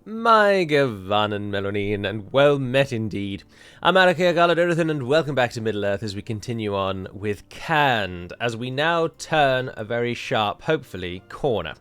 My Gavanen Melonin, and well met indeed. I'm Arachia Galadurathan, and welcome back to Middle-earth as we continue on with Canned, as we now turn a very sharp, hopefully, corner.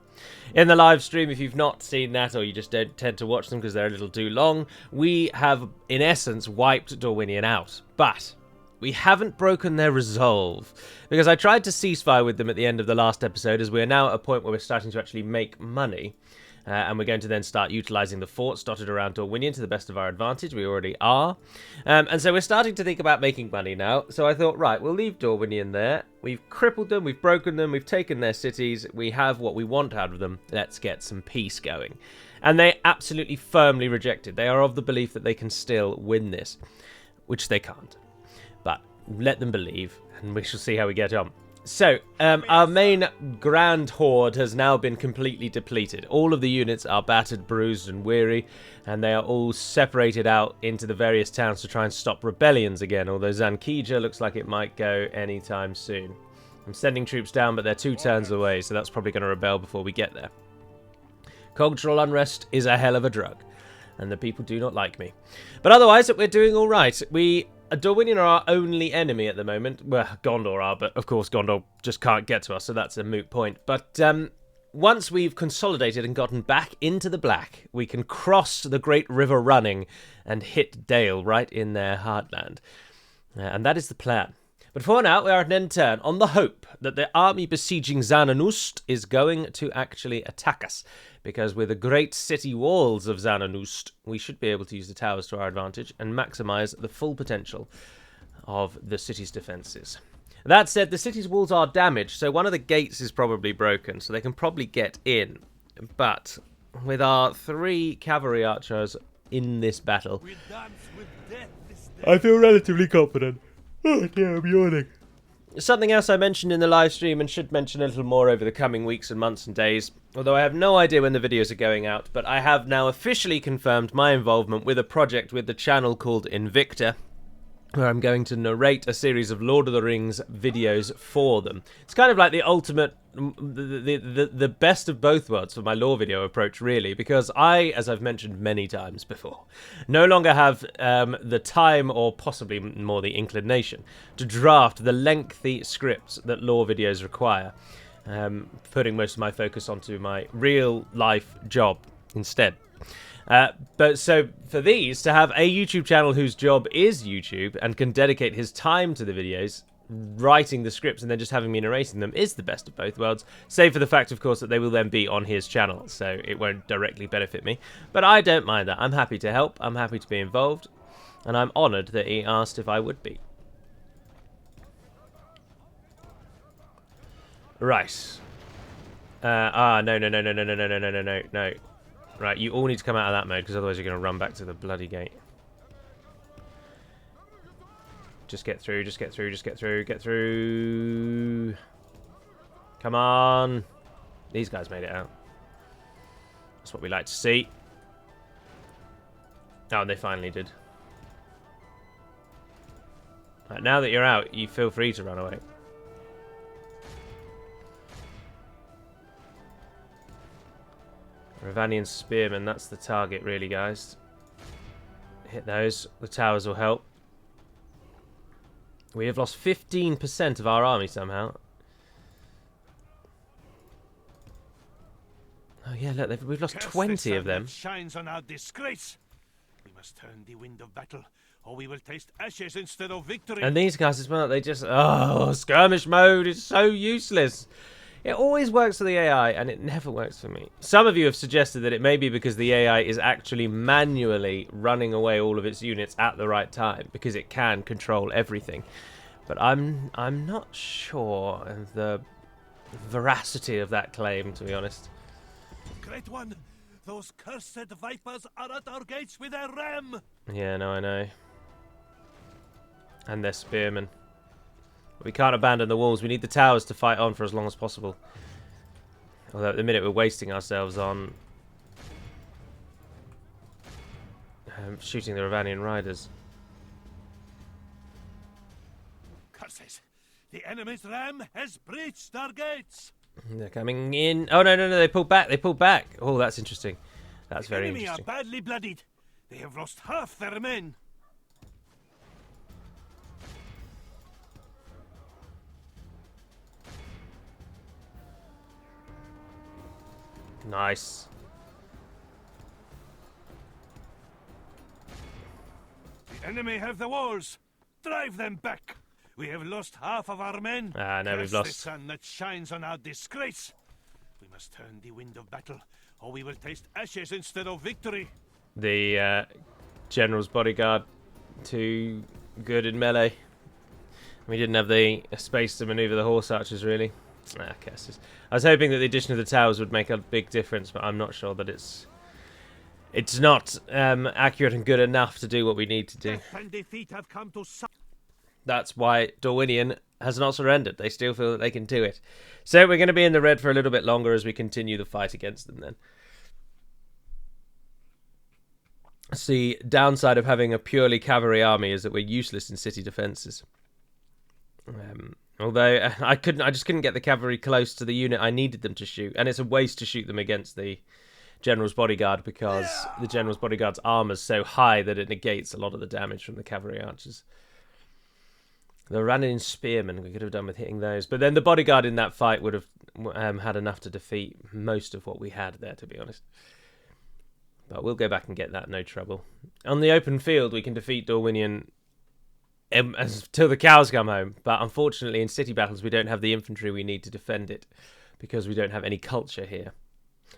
In the live stream, if you've not seen that, or you just don't tend to watch them because they're a little too long, we have, in essence, wiped Dorwinion out. But we haven't broken their resolve, because I tried to ceasefire with them at the end of the last episode, as we are now at a point where we're starting to actually make money. And we're going to then start utilising the forts dotted around Dorwinion to the best of our advantage. We already are. And so we're starting to think about making money now. So I thought, right, we'll leave Dorwinion there. We've crippled them, we've broken them, we've taken their cities. We have what we want out of them. Let's get some peace going. And they absolutely firmly rejected. They are of the belief that they can still win this, which they can't. But let them believe, and we shall see how we get on. So, our main grand horde has now been completely depleted. All of the units are battered, bruised, and weary, and they are all separated out into the various towns to try and stop rebellions again, although Zankija looks like it might go anytime soon. I'm sending troops down, but they're 2 turns away, so that's probably going to rebel before we get there. Cultural unrest is a hell of a drug, and the people do not like me. But otherwise, we're doing all right. Dorwinion are our only enemy at the moment. Well, Gondor are, but of course Gondor just can't get to us, so that's a moot point. But once we've consolidated and gotten back into the black, we can cross the Great River running and hit Dale right in their heartland. And that is the plan. But for now, we are at an end turn on the hope that the army besieging Zananust is going to actually attack us. Because with the great city walls of Zananust, we should be able to use the towers to our advantage and maximise the full potential of the city's defences. That said, the city's walls are damaged, so one of the gates is probably broken, so they can probably get in. But with our 3 cavalry archers in this battle, I feel relatively confident. Oh dear, I'm yawning. Something else I mentioned in the live stream, and should mention a little more over the coming weeks and months and days, although I have no idea when the videos are going out, but I have now officially confirmed my involvement with a project with the channel called Invicta, where I'm going to narrate a series of Lord of the Rings videos for them. It's kind of like the ultimate, the best of both worlds for my lore video approach, really, because I, as I've mentioned many times before, no longer have the time, or possibly more the inclination, to draft the lengthy scripts that lore videos require, putting most of my focus onto my real life job instead. But so for these, to have a YouTube channel whose job is YouTube and can dedicate his time to the videos, writing the scripts and then just having me narrating them, is the best of both worlds, save for the fact, of course, that they will then be on his channel, so it won't directly benefit me. But I don't mind that. I'm happy to help, I'm happy to be involved, and I'm honoured that he asked if I would be. Right. No. Right, you all need to come out of that mode, because otherwise you're going to run back to the bloody gate. Just get through, just get through, just get through, get through. Come on. These guys made it out. That's what we like to see. Oh, and they finally did. Right, now that you're out, you feel free to run away. Ravanian Spearmen, that's the target really, guys. Hit those. The towers will help. We have lost 15% of our army somehow. Oh yeah, look, we've lost 20 of them. Shines on our disgrace. We must turn the wind of battle, or we will taste ashes instead of victory. And these guys as well, they just... Oh, skirmish mode is so useless. It always works for the AI, and it never works for me. Some of you have suggested that it may be because the AI is actually manually running away all of its units at the right time, because it can control everything. But I'm not sure of the veracity of that claim, to be honest. Great one, those cursed vipers are at our gates with their ram. Yeah, no, I know. And their spearmen. We can't abandon the walls. We need the towers to fight on for as long as possible. Although at the minute we're wasting ourselves on shooting the Ravanian riders. Curses! The enemy's ram has breached our gates. They're coming in. Oh, no, they pulled back. They pulled back. Oh, that's interesting. That's The very enemy interesting. are badly bloodied. They have lost half their men. Nice. The enemy have the walls. Drive them back. We have lost half of our men. Ah, no, we've Curse lost. the sun that shines on our disgrace. We must turn the wind of battle, or we will taste ashes instead of victory. The general's bodyguard too good in melee. We didn't have the space to maneuver the horse archers, really. Ah, curses. I was hoping that the addition of the towers would make a big difference, but I'm not sure that it's not accurate and good enough to do what we need to do. Death and defeat have come to That's why Dorwinion has not surrendered. They still feel that they can do it. So we're going to be in the red for a little bit longer as we continue the fight against them then. The downside of having a purely cavalry army is that we're useless in city defences. Although I just couldn't get the cavalry close to the unit I needed them to shoot, and it's a waste to shoot them against the general's bodyguard because the general's bodyguard's armor's so high that it negates a lot of the damage from the cavalry archers. The Ranin spearmen we could have done with hitting those, but then the bodyguard in that fight would have had enough to defeat most of what we had there, to be honest. But we'll go back and get that, no trouble. On the open field, we can defeat Dorwinion till the cows come home. But unfortunately, in city battles, we don't have the infantry we need to defend it because we don't have any culture here.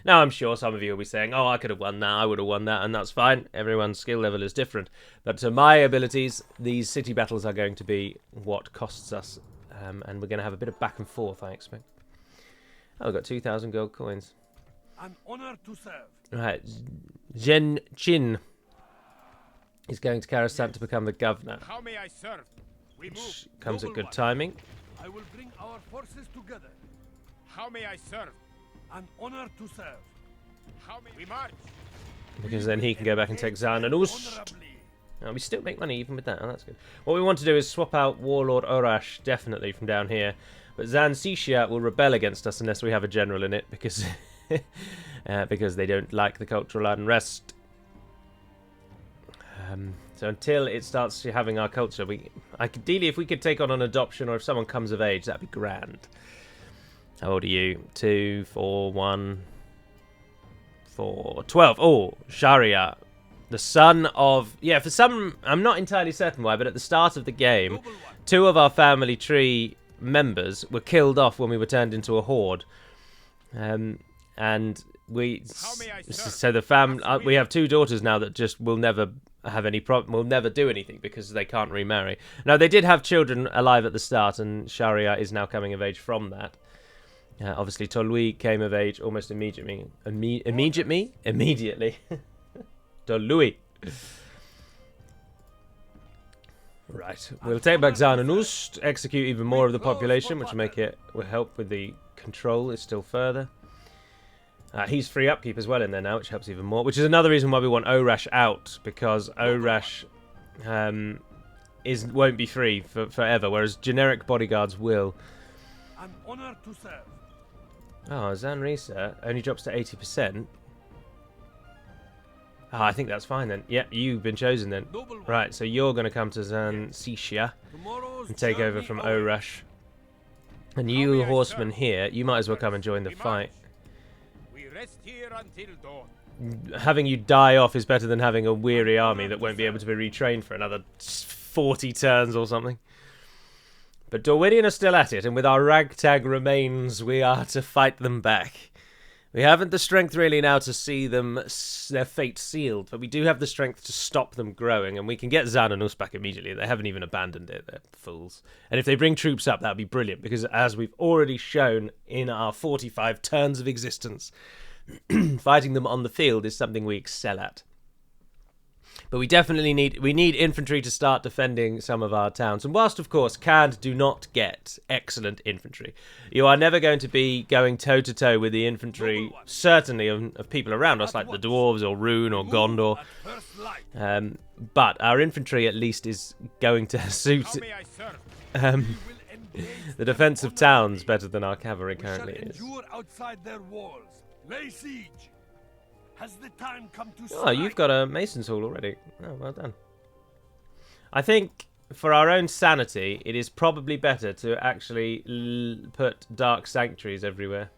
Now, I'm sure some of you will be saying, oh, I could have won that, I would have won that, and that's fine. Everyone's skill level is different. But to my abilities, these city battles are going to be what costs us. And we're going to have a bit of back and forth, I expect. Oh, we've got 2,000 gold coins. an honor to serve. Right, Zhen Qin is going to Karasant to become the governor. How may I serve? We move. Which comes at Noble good one. timing. I will bring our forces together. How may I serve? An honor to serve. How may we march? Because then he can go back and take Zan and Ust. Honorably. Oh, we still make money even with that. Oh, that's good. What we want to do is swap out Warlord Orash, definitely, from down here. But Zan Sishia will rebel against us unless we have a general in it, because because they don't like the cultural unrest. So until it starts having our culture, ideally, if we could take on an adoption or if someone comes of age, that'd be grand. How old are you? 2, 4, 1, 4, 12. Oh, Sharia. The son of... Yeah, for some... I'm not entirely certain why, but at the start of the game, 2 of our family tree members were killed off when we were turned into a horde. And we... So the family... we have 2 daughters now that just will never have any problem, will never do anything because they can't remarry. Now, they did have children alive at the start, and Sharia is now coming of age from that. Obviously, Tolui came of age almost immediately. Immediately. Tolui. Right. We'll take back Zan and Ust, execute even more of the population, which will help with the control still further. He's free upkeep as well in there now, which helps even more. Which is another reason why we want Orash out, because Orash won't be free forever, whereas generic bodyguards will. An honor to serve. Oh, Zanrisa only drops to 80%. Oh, I think that's fine then. Yep, you've been chosen then. Noble one. Right, so you're going to come to Zan Sishia Tomorrow's and take over journey from awaits. Orash. And you horsemen here, you might as well come and join the We fight. march. We rest here until dawn. Having you die off is better than having a weary army that won't be able to be retrained for another 40 turns or something. But Dorwinion are still at it, and with our ragtag remains, we are to fight them back. We haven't the strength really now to see their fate sealed, but we do have the strength to stop them growing, and we can get Zan and Us back immediately. They haven't even abandoned it, they're fools. And if they bring troops up, that'd be brilliant, because as we've already shown in our 45 turns of existence, fighting them on the field is something we excel at. But we definitely need infantry to start defending some of our towns. And whilst, of course, Khand do not get excellent infantry, you are never going to be going toe-to-toe with the infantry, certainly of people around us, like the Dwarves or Rune or Gondor. At first light. But our infantry, at least, is going to suit How may I serve? We will engage the them defence of towns honorably. better than our cavalry We shall currently is. endure outside their walls. Lay siege. Has the time come to Oh, you've got a Mason's Hall already. Oh, well done. I think, for our own sanity, it is probably better to actually put dark sanctuaries everywhere.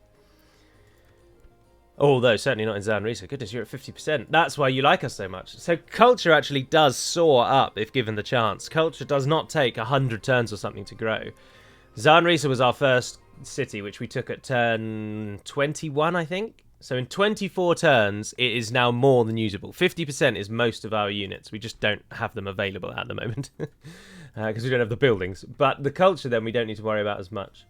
Although, certainly not in Zanrisa. Goodness, you're at 50%. That's why you like us so much. So culture actually does soar up if given the chance. Culture does not take 100 turns or something to grow. Zanrisa was our first city, which we took at turn 21, I think. So in 24 turns, it is now more than usable. 50% is most of our units. We just don't have them available at the moment. Because we don't have the buildings. But the culture, then, we don't need to worry about as much.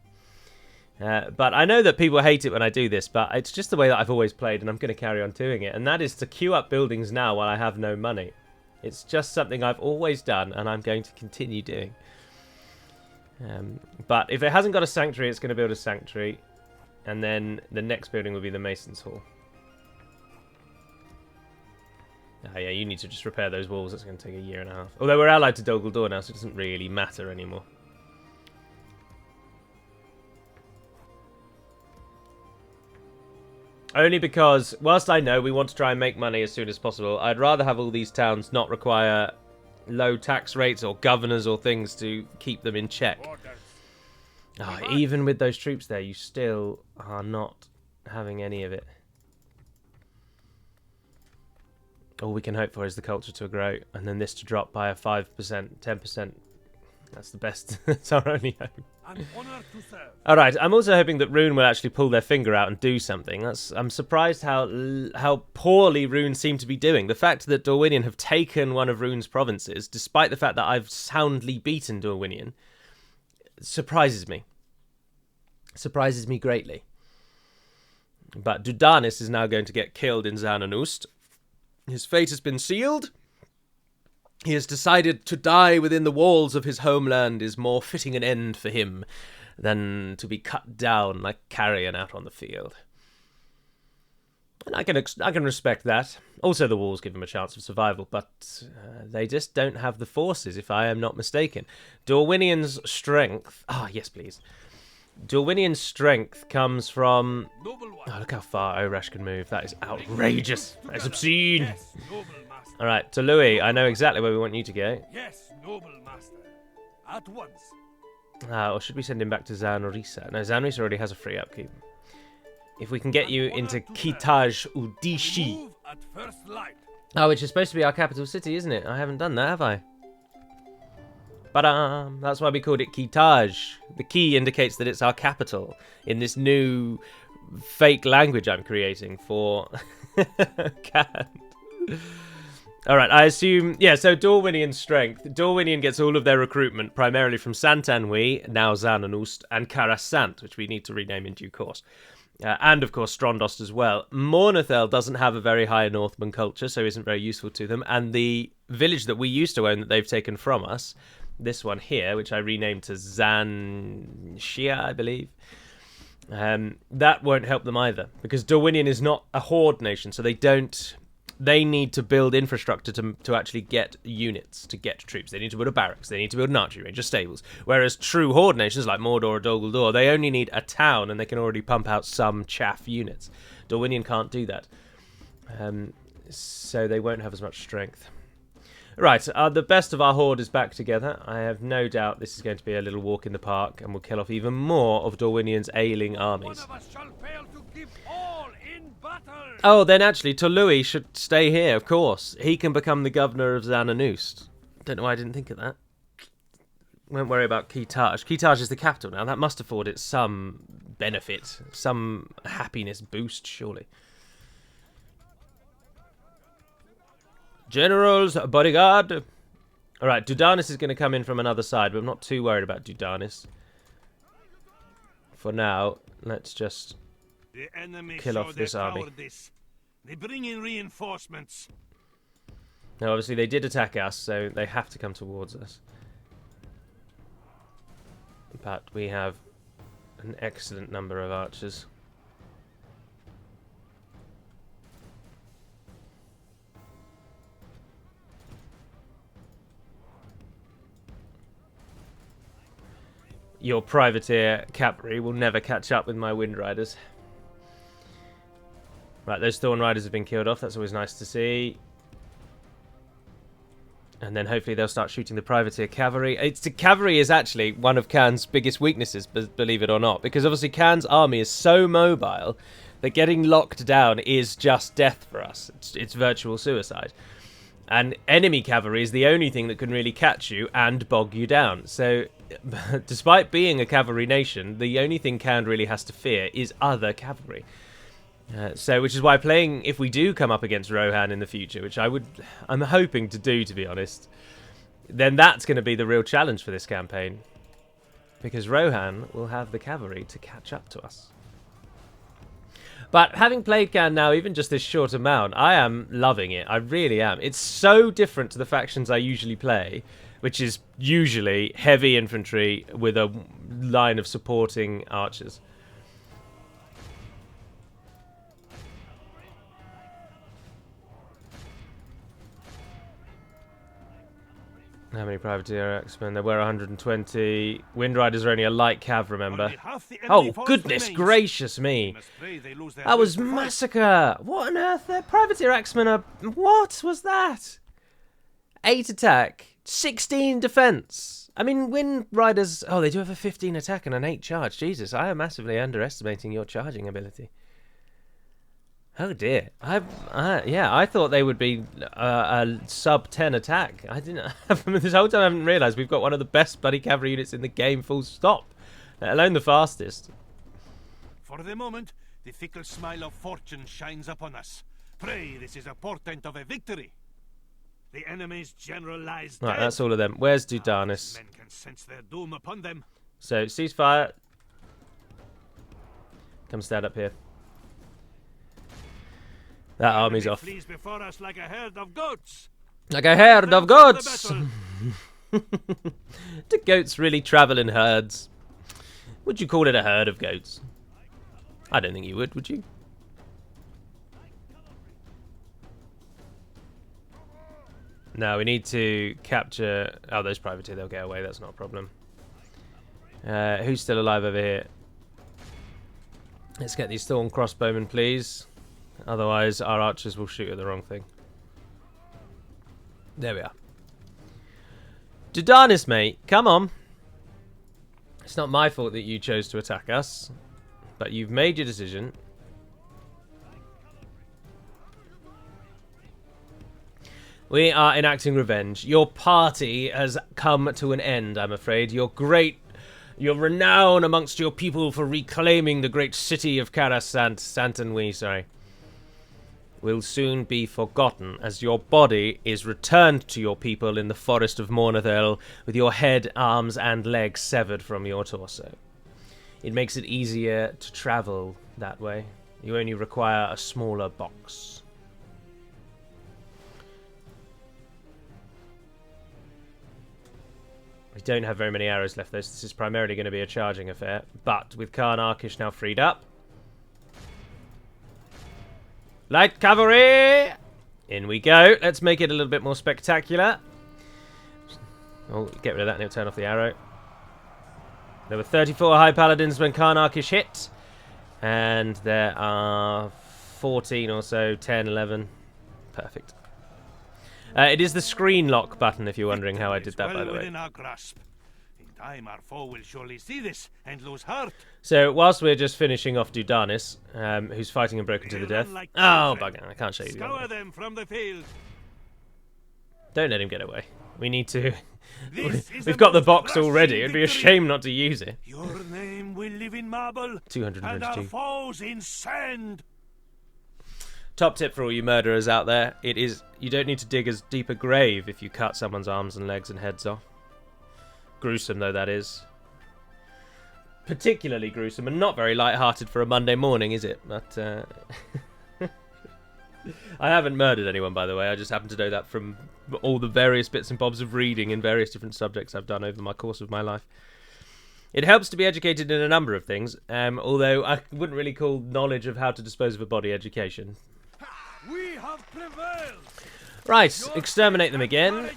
But I know that people hate it when I do this, but it's just the way that I've always played, and I'm going to carry on doing it. And that is to queue up buildings now while I have no money. It's just something I've always done, and I'm going to continue doing. But if it hasn't got a sanctuary, it's going to build a sanctuary. And then the next building will be the Mason's Hall. Ah, yeah, you need to just repair those walls. That's going to take a year and a half. Although we're allied to Dol now, so it doesn't really matter anymore. Only because, whilst I know we want to try and make money as soon as possible, I'd rather have all these towns not require low tax rates or governors or things to keep them in check. Oh, even with those troops there, you still are not having any of it. All we can hope for is the culture to grow, and then this to drop by a 5%, 10%. That's the best. That's our only hope. I'm honored to serve. All right, I'm also hoping that Rune will actually pull their finger out and do something. I'm surprised how poorly Rune seem to be doing. The fact that Dorwinion have taken one of Rune's provinces, despite the fact that I've soundly beaten Dorwinion, surprises me. Surprises me greatly. But Dudanis is now going to get killed in Zananust. His fate has been sealed. He has decided to die within the walls of his homeland is more fitting an end for him than to be cut down like carrion out on the field. And I can respect that. Also, the walls give him a chance of survival, but they just don't have the forces, if I am not mistaken. Dorwinian's strength... Ah, yes, please. Dorwinian's strength comes from... Oh, look how far Orash can move. That is outrageous. That is obscene. Yes, noble master. All right, to Louis, I know exactly where we want you to go. Yes, noble master. At once. Or should we send him back to Zanrisa? No, Zanrisa already has a free upkeep. If we can get you into Kitaj Udishi. Move at first light. Oh, which is supposed to be our capital city, isn't it? I haven't done that, have I? Ba-dam! That's why we called it Kitaj. The key indicates that it's our capital in this new fake language I'm creating for Cat. Alright, I assume... Yeah, so Dorwinian strength. Dorwinian gets all of their recruitment primarily from Santanwi, now Zananust, and Karasant, which we need to rename in due course. And, of course, Strondost as well. Mornethel doesn't have a very high Northman culture, so isn't very useful to them. And the village that we used to own that they've taken from us, this one here, which I renamed to Zanshia, I believe, that won't help them either. Because Dorwinian is not a horde nation, so they need to build infrastructure to actually get units, to get troops. They need to build a barracks. They need to build an archery range, of stables. Whereas true horde nations like Mordor or Dol Guldur, they only need a town and they can already pump out some chaff units. Dorwinian can't do that. So they won't have as much strength. Right, the best of our horde is back together. I have no doubt this is going to be a little walk in the park and we'll kill off even more of Dorwinian's ailing armies. One of us shall fail to give all in battle. Oh, then actually, Tolui should stay here, of course. He can become the governor of Zananust. Don't know why I didn't think of that. Won't worry about Kitaj. Kitaj is the capital now. That must afford it some benefit, some happiness boost, surely. Generals, bodyguard. All right, Dudanis is going to come in from another side, but I'm not too worried about Dudanis. For now, let's just The enemy kill off this army. They bring in reinforcements. Now, obviously, they did attack us, so they have to come towards us. But we have an excellent number of archers. Your privateer cavalry will never catch up with my Wind Riders. Right, those Thorn Riders have been killed off. That's always nice to see. And then hopefully they'll start shooting the Privateer Cavalry. The cavalry is actually one of Khan's biggest weaknesses, believe it or not. Because obviously Khan's army is so mobile that getting locked down is just death for us. It's virtual suicide. And enemy cavalry is the only thing that can really catch you and bog you down. So, despite being a cavalry nation, the only thing Khan really has to fear is other cavalry. Which is why playing, if we do come up against Rohan in the future, which I'm hoping to do, to be honest, then that's going to be the real challenge for this campaign. Because Rohan will have the cavalry to catch up to us. But having played Khan now, even just this short amount, I am loving it. I really am. It's so different to the factions I usually play, which is usually heavy infantry with a line of supporting archers. How many Privateer Axemen? There were 120. Wind Riders are only a light cav, remember? Oh, goodness gracious me. That was massacre. What on earth? Their Privateer Axemen are... What was that? 8 attack, 16 defense. I mean, Wind Riders... Oh, they do have a 15 attack and an 8 charge. Jesus, I am massively underestimating your charging ability. Oh dear! I thought they would be a sub 10 attack. I didn't. This whole time I haven't realised we've got one of the best bloody cavalry units in the game. Full stop. Let alone the fastest. For the moment, the fickle smile of fortune shines upon us. Pray, this is a portent of a victory. The enemy's general lies dead. Right, that's all of them. Where's Dudanis? Men can sense their doom upon them. So ceasefire. Come stand up here. That army's off. Flees before us like a herd of goats. Like a herd of goats! Do goats really travel in herds? Would you call it a herd of goats? I don't think you would you? No, we need to capture... Oh, those privateer, they'll get away, that's not a problem. Who's still alive over here? Let's get these Thorn crossbowmen, please. Otherwise, our archers will shoot at the wrong thing. There we are. Dudanis, mate, come on. It's not my fault that you chose to attack us, but you've made your decision. We are enacting revenge. Your party has come to an end, I'm afraid. Your renown amongst your people for reclaiming the great city of Santanui, sorry, will soon be forgotten as your body is returned to your people in the forest of Mornathel with your head, arms and legs severed from your torso. It makes it easier to travel that way. You only require a smaller box. We don't have very many arrows left though, so this is primarily going to be a charging affair. But with Khan Arkish now freed up, light cavalry! In we go. Let's make it a little bit more spectacular. Oh, get rid of that and it'll turn off the arrow. There were 34 High Paladins when Khan Arkish hit. And there are 14 or so, 10, 11. Perfect. It is the screen lock button if you're wondering how I did that, by the way. Time our foe will surely see this and lose heart. So, whilst we're just finishing off Dudanis, who's fighting and broken to the death. Oh, bugger, I can't show you. Scour them from the field. Don't let him get away. We need to... We've got the box already. It'd be a shame not to use it. Your name will live in marble 222. and our foes in sand. Top tip for all you murderers out there. It is, you don't need to dig as deep a grave if you cut someone's arms and legs and heads off. Gruesome though that is. Particularly gruesome and not very light-hearted for a Monday morning, is it? But I haven't murdered anyone, by the way. I just happen to know that from all the various bits and bobs of reading in various different subjects I've done over my course of my life. It helps to be educated in a number of things, although I wouldn't really call knowledge of how to dispose of a body education. We have prevailed. Right, exterminate them again.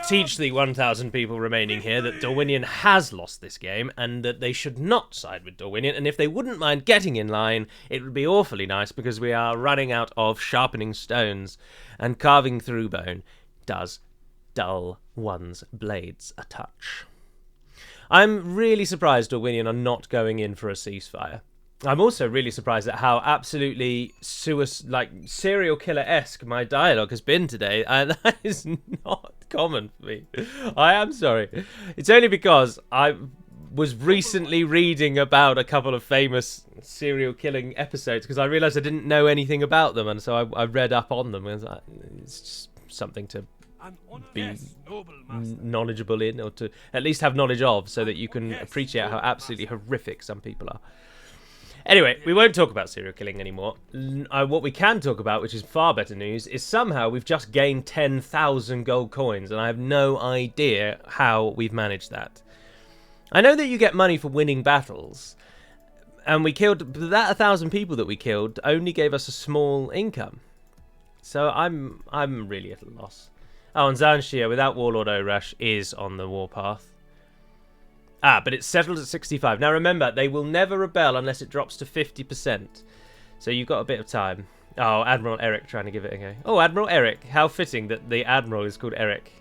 Teach the 1,000 people remaining here that Dorwinion has lost this game and that they should not side with Dorwinion. And if they wouldn't mind getting in line, it would be awfully nice because we are running out of sharpening stones, and carving through bone does dull one's blades a touch. I'm really surprised Dorwinion are not going in for a ceasefire. I'm also really surprised at how absolutely serial killer-esque my dialogue has been today, and that is not common for me. I am sorry. It's only because I was recently reading about a couple of famous serial killing episodes because I realised I didn't know anything about them, and so I read up on them. And it's just something to be knowledgeable in, or to at least have knowledge of, so that you can appreciate how absolutely horrific some people are. Anyway, we won't talk about serial killing anymore. What we can talk about, which is far better news, is somehow we've just gained 10,000 gold coins, and I have no idea how we've managed that. I know that you get money for winning battles, and we killed that 1,000 people that we killed only gave us a small income. So I'm really at a loss. Oh, and Zanshir, without Warlord Orash, is on the warpath. Ah, but it's settled at 65. Now remember, they will never rebel unless it drops to 50%. So you've got a bit of time. Oh, Admiral Eric trying to give it a go. Oh, Admiral Eric. How fitting that the Admiral is called Eric.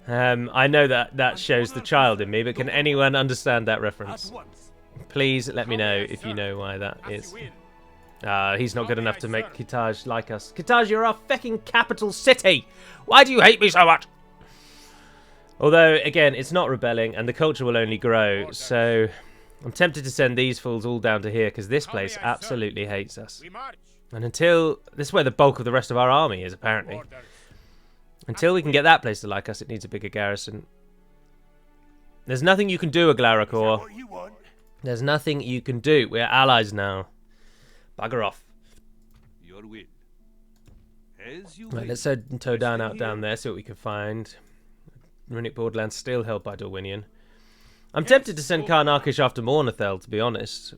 I know that shows the child in me, but can anyone understand that reference? Please let me know if you know why that is. He's not good enough to make Kitaj like us. Kitaj, you're our fecking capital city! Why do you hate me so much? Although, again, it's not rebelling, and the culture will only grow, so I'm tempted to send these fools all down to here, because this place absolutely hates us. And until... This is where the bulk of the rest of our army is, apparently. Until we can get that place to like us, it needs a bigger garrison. There's nothing you can do, Aglaracor. There's nothing you can do. We're allies now. Bugger off. Your will. As you Right, let's tow down out down there, see what we can find. Runic borderlands still held by Dorwinion. I'm tempted to send Karnakish after Mornathel, to be honest.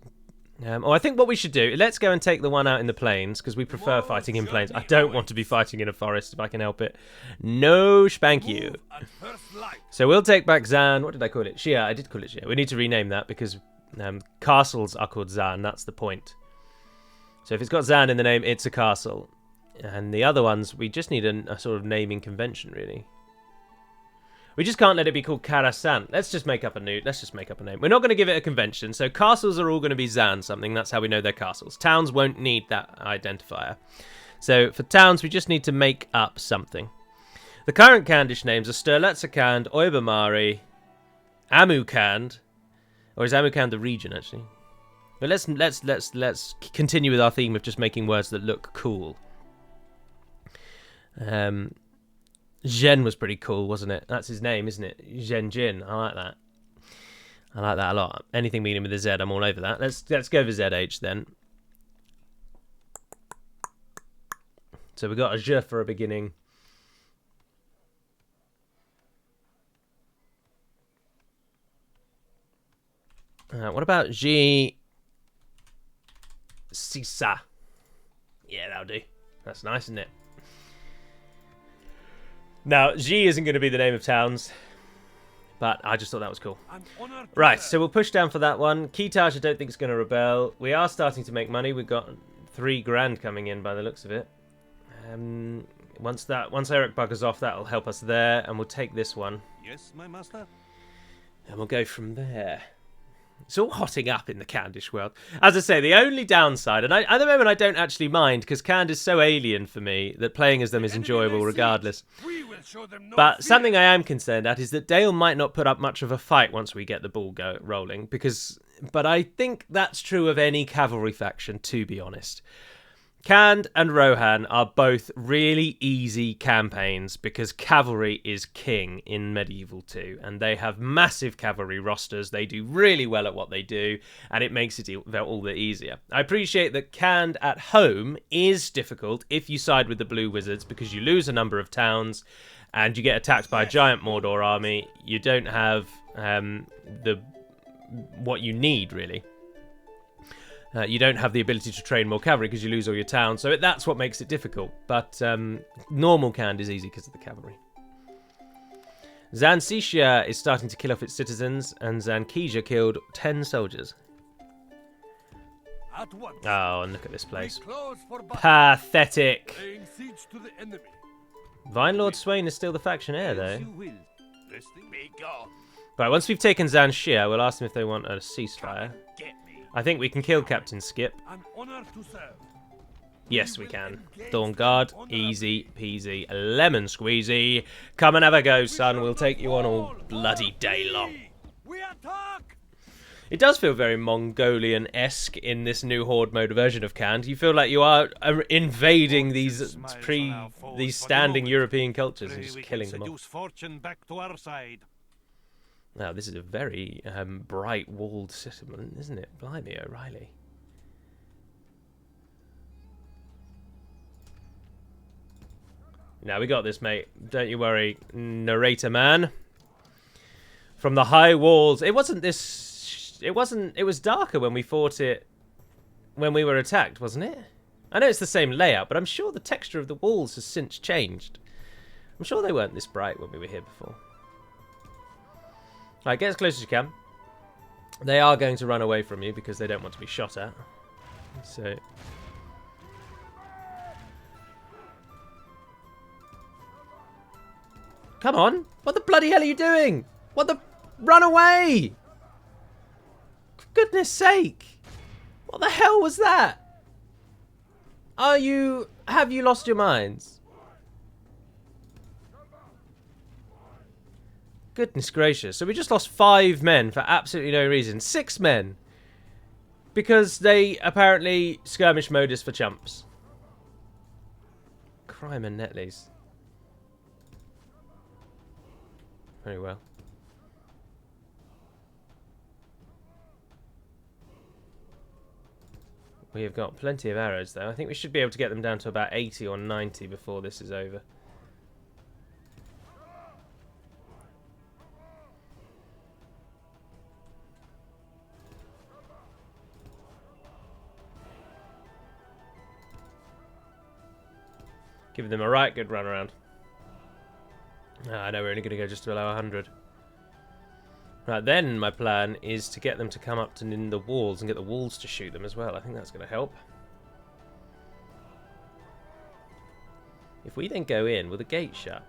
I think what we should do, let's go and take the one out in the plains, because we prefer fighting in plains. I don't want to be fighting in a forest if I can help it. No spank you. So we'll take back Zan. What did I call it? Shia. I did call it Shia. We need to rename that, because castles are called Zan. That's the point. So if it's got Zan in the name, it's a castle. And the other ones, we just need a sort of naming convention, really. We just can't let it be called Karasan. Let's just make up a name. We're not going to give it a convention. So castles are all going to be Zan something. That's how we know they're castles. Towns won't need that identifier. So for towns, we just need to make up something. The current Kandish names are Sturlatsakand, Oibamari, Amukand, or is Amukand the region actually? But let's continue with our theme of just making words that look cool. Zhen was pretty cool, wasn't it? That's his name, isn't it? Zhen Jin. I like that. I like that a lot. Anything beginning with a Z, I'm all over that. Let's go for ZH then. So we got a Z for a beginning. What about G? Sisa. Yeah, that'll do. That's nice, isn't it? Now, G isn't going to be the name of towns, but I just thought that was cool. Right, so we'll push down for that one. Kitaj, I don't think it's going to rebel. We are starting to make money. We've got 3 grand coming in by the looks of it. Once Eric buggers off, that'll help us there, and we'll take this one. Yes, my master. And we'll go from there. It's all hotting up in the Kandish world. As I say, the only downside, and at the moment I don't actually mind, because Kand is so alien for me that playing as them is enjoyable regardless. But something I am concerned at is that Dale might not put up much of a fight once we get the ball rolling. But I think that's true of any cavalry faction, to be honest. Kand and Rohan are both really easy campaigns because cavalry is king in Medieval 2, and they have massive cavalry rosters. They do really well at what they do, and it makes it all the easier. I appreciate that Kand at home is difficult if you side with the Blue Wizards because you lose a number of towns and you get attacked by a giant Mordor army. You don't have what you need, really. You don't have the ability to train more cavalry because you lose all your towns, so that's what makes it difficult. But normal canned is easy because of the cavalry. Zansisha is starting to kill off its citizens, and Zankija killed 10 soldiers. At once. Oh, and look at this place. Close for battle. Pathetic. Laying siege to the enemy. Vine Lord Swain is still the faction heir, though. As you will. Resting me go. Right, once we've taken Zanshia, we'll ask them if they want a ceasefire. Get me. I think we can kill Captain Skip. An honor to serve. Yes, we can. Dawn Guard, easy peasy, lemon squeezy. Come and have a go, son. We'll take you on all bloody day long. We attack. It does feel very Mongolian-esque in this new Horde mode version of Canned. You feel like you are invading these standing European cultures and just killing them off. Fortune back to our side. Now, this is a very bright walled settlement, isn't it? Blimey, O'Reilly. Now, we got this, mate. Don't you worry, narrator man. From the high walls. It wasn't this... It wasn't... It was darker when we fought it... When we were attacked, wasn't it? I know it's the same layout, but I'm sure the texture of the walls has since changed. I'm sure they weren't this bright when we were here before. Alright, get as close as you can. They are going to run away from you because they don't want to be shot at. So... Come on! What the bloody hell are you doing? What the... Run away! For goodness sake! What the hell was that? Are you... Have you lost your minds? Goodness gracious. So we just lost 5 men for absolutely no reason. 6 men. Because they apparently skirmish mode is for chumps. Crime and Netleys. Very well. We have got plenty of arrows though. I think we should be able to get them down to about 80 or 90 before this is over. Give them a right good run around. I know we're only going to go just below 100. Right, then my plan is to get them to come up to in the walls and get the walls to shoot them as well. I think that's going to help. If we then go in with the gate shut.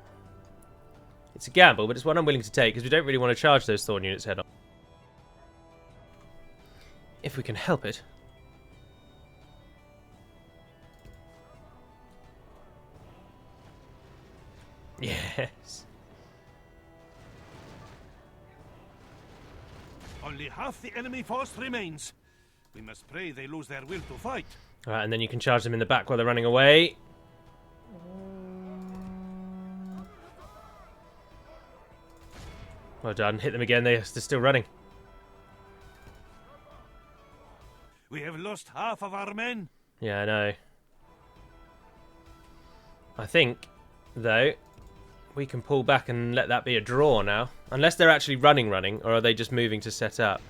It's a gamble, but it's one I'm willing to take because we don't really want to charge those Thorn units head on. If we can help it. Yes. Only half the enemy force remains. We must pray they lose their will to fight. Alright, and then you can charge them in the back while they're running away. Well done. Hit them again. They're still running. We have lost half of our men. Yeah, I know. I think, though, we can pull back and let that be a draw now. Unless they're actually running, or are they just moving to set up?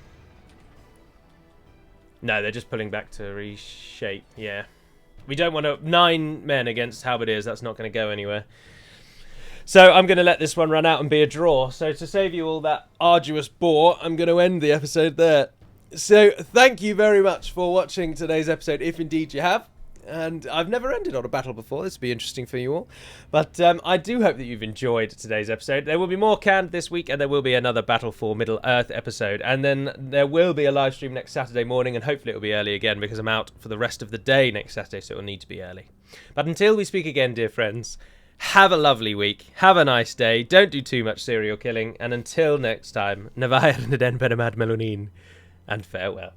No, they're just pulling back to reshape, yeah. We don't want to... 9 men against halberdiers, that's not going to go anywhere. So I'm going to let this one run out and be a draw. So to save you all that arduous bore, I'm going to end the episode there. So thank you very much for watching today's episode, if indeed you have. And I've never ended on a battle before. This will be interesting for you all. But I do hope that you've enjoyed today's episode. There will be more canned this week, and there will be another Battle for Middle-earth episode. And then there will be a live stream next Saturday morning, and hopefully it will be early again, because I'm out for the rest of the day next Saturday, so it will need to be early. But until we speak again, dear friends, have a lovely week. Have a nice day. Don't do too much serial killing. And until next time, Navair Naden Benamad Melonin, and farewell.